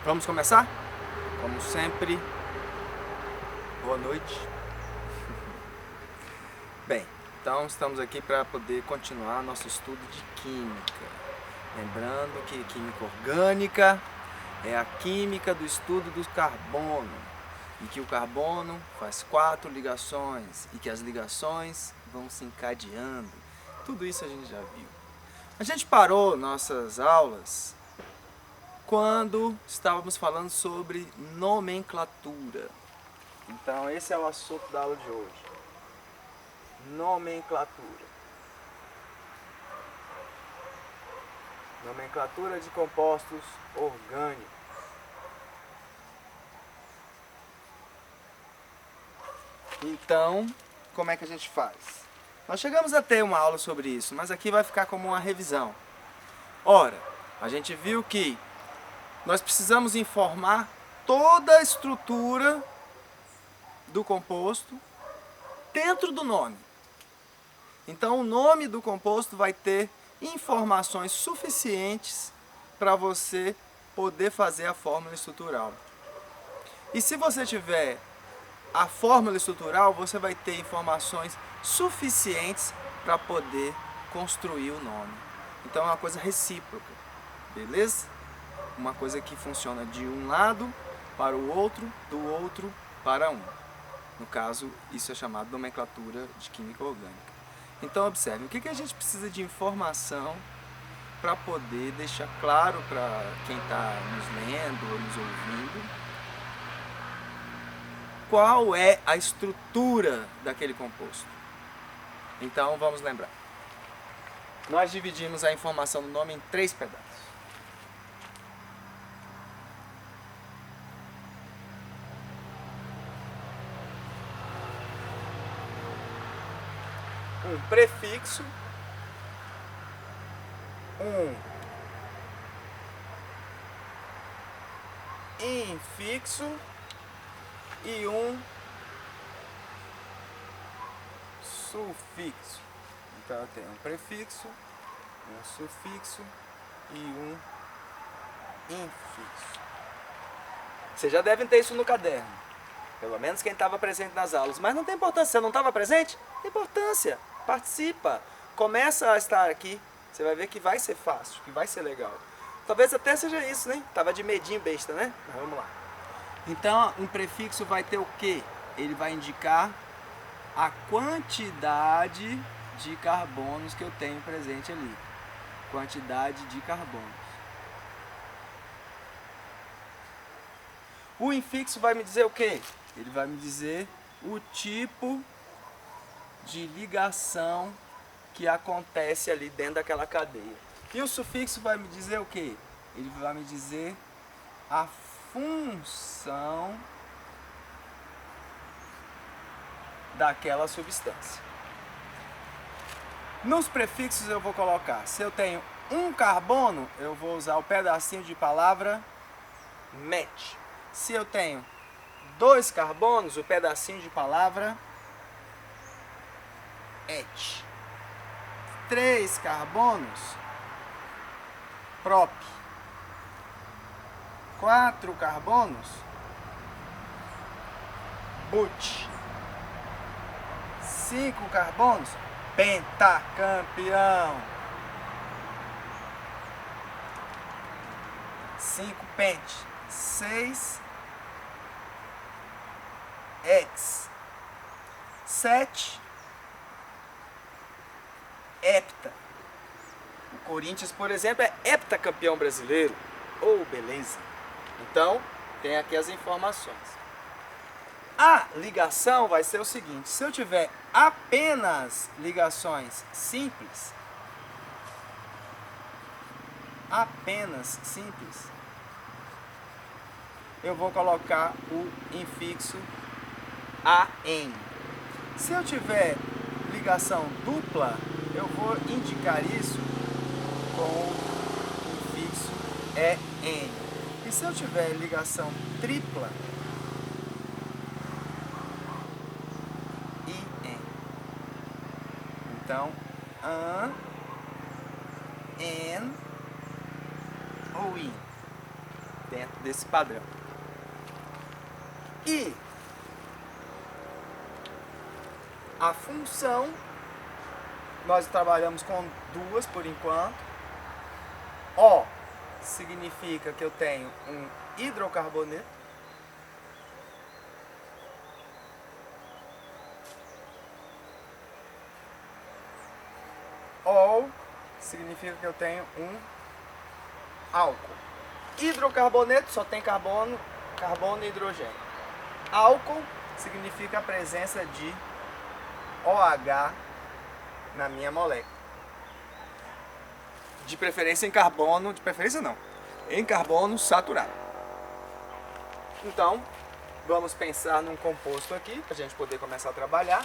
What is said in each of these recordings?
Vamos começar? Como sempre, boa noite. Bem, então estamos aqui para poder continuar nosso estudo de química. Lembrando que química orgânica é a química do estudo do carbono, e que o carbono faz 4 ligações e que as ligações vão se encadeando. Tudo isso a gente já viu. A gente parou nossas aulas quando estávamos falando sobre nomenclatura. Então esse é o assunto da aula de hoje. Nomenclatura. Nomenclatura de compostos orgânicos. Então, como é que a gente faz? Nós chegamos a ter uma aula sobre isso, mas aqui vai ficar como uma revisão. Ora, a gente viu que nós precisamos informar toda a estrutura do composto dentro do nome. Então, o nome do composto vai ter informações suficientes para você poder fazer a fórmula estrutural. E se você tiver a fórmula estrutural, você vai ter informações suficientes para poder construir o nome. Então, é uma coisa recíproca, beleza? Uma coisa que funciona de um lado para o outro, do outro para um. No caso, isso é chamado de nomenclatura de química orgânica. Então, observe, o que a gente precisa de informação para poder deixar claro para quem está nos lendo ou nos ouvindo qual é a estrutura daquele composto. Então, vamos lembrar. Nós dividimos a informação do nome em 3 pedaços. Um prefixo, um infixo e um sufixo. Então eu tenho um prefixo, um sufixo e um infixo. Vocês já devem ter isso no caderno, pelo menos quem estava presente nas aulas, mas não tem importância, você não estava presente? Tem importância, participa, começa a estar aqui, você vai ver que vai ser fácil, que vai ser legal. Talvez até seja isso, né? Tava de medinho besta, né? Mas vamos lá. Então, um prefixo vai ter o quê? Ele vai indicar a quantidade de carbonos que eu tenho presente ali. Quantidade de carbonos. O infixo vai me dizer o quê? Ele vai me dizer o tipo de ligação que acontece ali dentro daquela cadeia. E o sufixo vai me dizer o quê? Ele vai me dizer a função daquela substância. Nos prefixos eu vou colocar, se eu tenho um carbono, eu vou usar o pedacinho de palavra met. Se eu tenho 2 carbonos, o pedacinho de palavra et. 3 carbonos, prop. 4 carbonos, but. 5 carbonos, pentacampeão. 5 pent. 6 hex. 7 hepta. O Corinthians, por exemplo, é heptacampeão brasileiro. Oh, beleza. Então, tem aqui as informações. A ligação vai ser o seguinte: se eu tiver apenas ligações simples, eu vou colocar o infixo AN. Se eu tiver ligação dupla, eu vou indicar isso com o infixo EN. E se eu tiver ligação tripla, IN. Então, AN, EN ou IN. dentro desse padrão. E a função, nós trabalhamos com duas por enquanto. O significa que eu tenho um hidrocarboneto. O significa que eu tenho um álcool. Hidrocarboneto só tem carbono e hidrogênio. Álcool significa a presença de OH na minha molécula. De preferência em carbono, em carbono saturado. Então, vamos pensar num composto aqui, para a gente poder começar a trabalhar.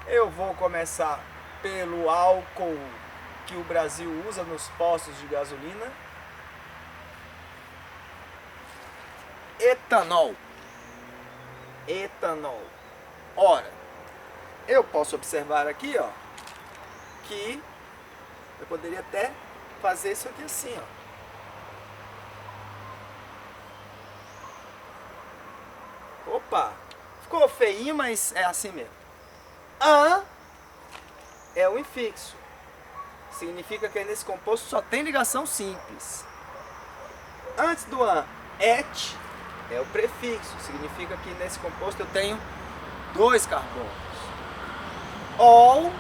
Eu vou começar pelo álcool que o Brasil usa nos postos de gasolina. Etanol. Ora, eu posso observar aqui, ó, que eu poderia até fazer isso aqui assim, ó. Opa, ficou feinho, mas é assim mesmo. An é o infixo. Significa que nesse composto só tem ligação simples. Antes do an, et é o prefixo. Significa que nesse composto eu tenho 2 carbonos. Ol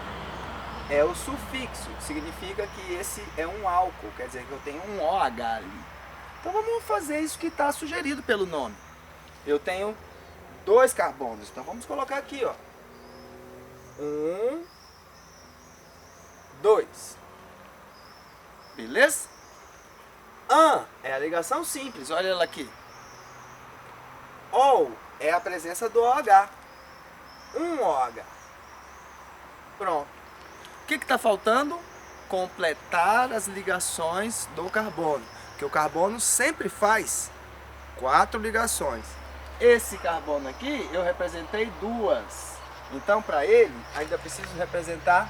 é o sufixo. Significa que esse é um álcool. Quer dizer que eu tenho um OH ali. Então vamos fazer isso que está sugerido pelo nome. Eu tenho 2 carbonos. Então vamos colocar aqui, ó. 1, 2. Beleza? An é a ligação simples. Olha ela aqui. Ol é a presença do OH. Um OH. Pronto. O que está faltando? Completar as ligações do carbono. Porque o carbono sempre faz 4 ligações. Esse carbono aqui eu representei 2. Então para ele ainda preciso representar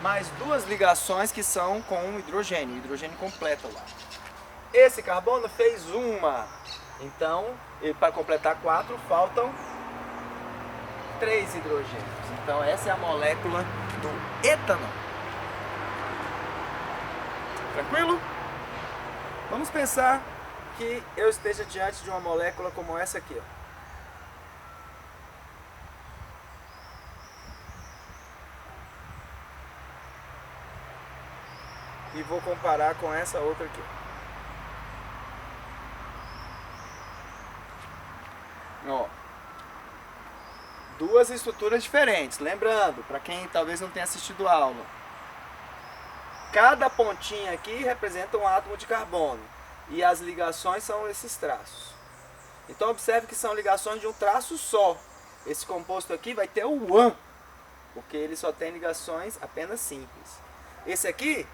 mais 2 ligações que são com o hidrogênio. O hidrogênio completa lá. Esse carbono fez 1. Então, para completar 4, faltam 3 hidrogênios. Então, essa é a molécula do etanol. Tranquilo? Vamos pensar que eu esteja diante de uma molécula como essa aqui, ó. E vou comparar com essa outra aqui. Ó, 2 estruturas diferentes. Lembrando, para quem talvez não tenha assistido a aula, cada pontinha aqui representa um átomo de carbono e as ligações são esses traços. Então observe que são ligações de um traço só. Esse composto aqui vai ter o an, porque ele só tem ligações apenas simples. Esse aqui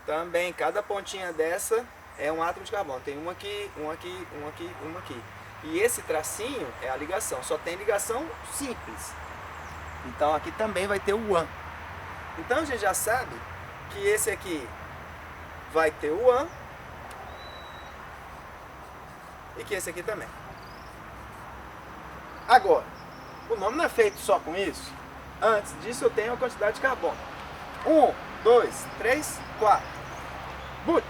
também, cada pontinha dessa é um átomo de carbono. Tem um aqui, um aqui, um aqui, um aqui. E esse tracinho é a ligação, só tem ligação simples. Então aqui também vai ter o an. Então a gente já sabe que esse aqui vai ter o an e que esse aqui também. Agora, o nome não é feito só com isso. Antes disso eu tenho a quantidade de carbono. 1, 2, 3, 4. But.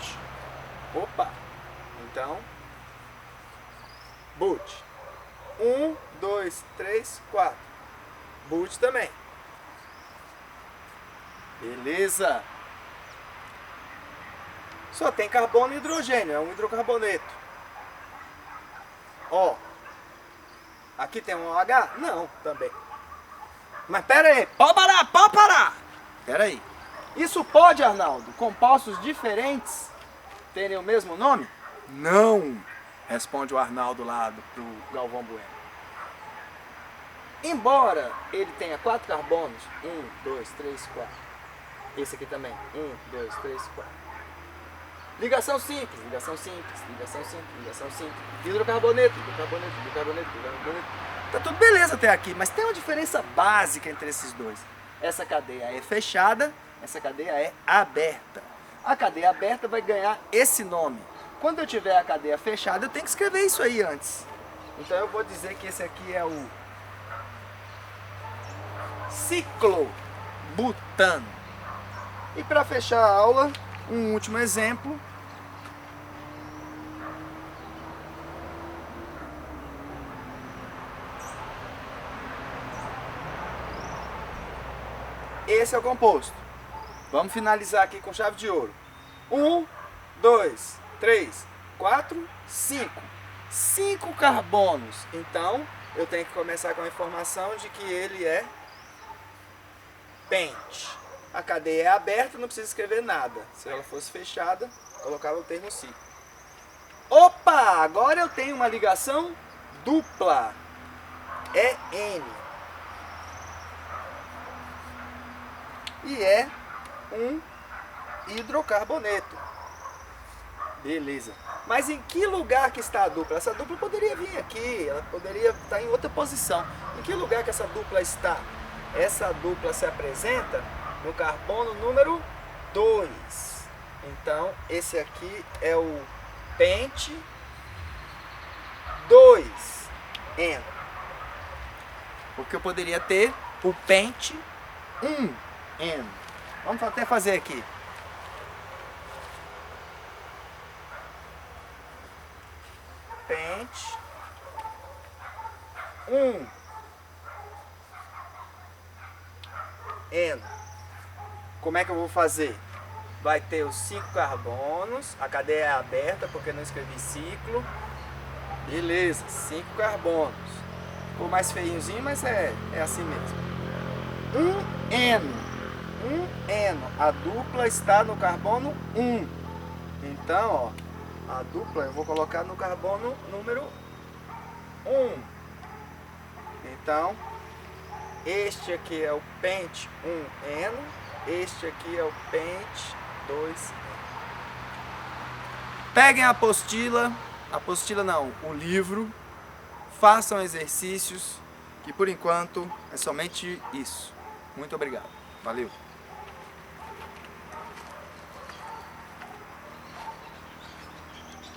Opa. Então, but. 1, 2, 3, 4. But também. Beleza. Só tem carbono e hidrogênio, é um hidrocarboneto. Ó. Aqui tem um OH? Não, também. Mas pera aí, pode parar. Pera aí. Isso pode, Arnaldo, compostos diferentes terem o mesmo nome? Não, responde o Arnaldo lá pro Galvão Bueno. Embora ele tenha 4 carbonos, 1, 2, 3, 4. Esse aqui também, 1, 2, 3, 4. Ligação simples, ligação simples, ligação simples, ligação simples. Hidrocarboneto, hidrocarboneto, hidrocarboneto, hidrocarboneto. Tá tudo beleza até aqui, mas tem uma diferença básica entre esses dois. Essa cadeia é fechada, essa cadeia é aberta. A cadeia aberta vai ganhar esse nome, Quando eu tiver a cadeia fechada, eu tenho que escrever isso aí antes. Então eu vou dizer que esse aqui é o ciclobutano. E para fechar a aula, um último exemplo. Esse é o composto. Vamos finalizar aqui com chave de ouro. 1, 2, 3, 4, 5. 5 carbonos. Então, eu tenho que começar com a informação de que ele é pente. A cadeia é aberta, não precisa escrever nada. Se ela fosse fechada, colocava o termo ciclo. Opa! Agora eu tenho uma ligação dupla. É N. E é um hidrocarboneto. Beleza. Mas em que lugar que está a dupla? Essa dupla poderia vir aqui, ela poderia estar em outra posição. Em que lugar que essa dupla está? Essa dupla se apresenta no carbono número 2. Então, esse aqui é o pente 2N. Porque eu poderia ter o pente 1N. Vamos até fazer aqui. Pente 1N. Como é que eu vou fazer? Vai ter os 5 carbonos, a cadeia é aberta porque não escrevi ciclo. Beleza, 5 carbonos. Ficou mais feinhozinho, mas é assim mesmo. 1N. 1N. A dupla está no carbono 1. Então, ó, a dupla eu vou colocar no carbono número 1. Então, este aqui é o pente 1N, este aqui é o pente 2N. Peguem a apostila não, o livro, façam exercícios, que por enquanto é somente isso. Muito obrigado. Valeu!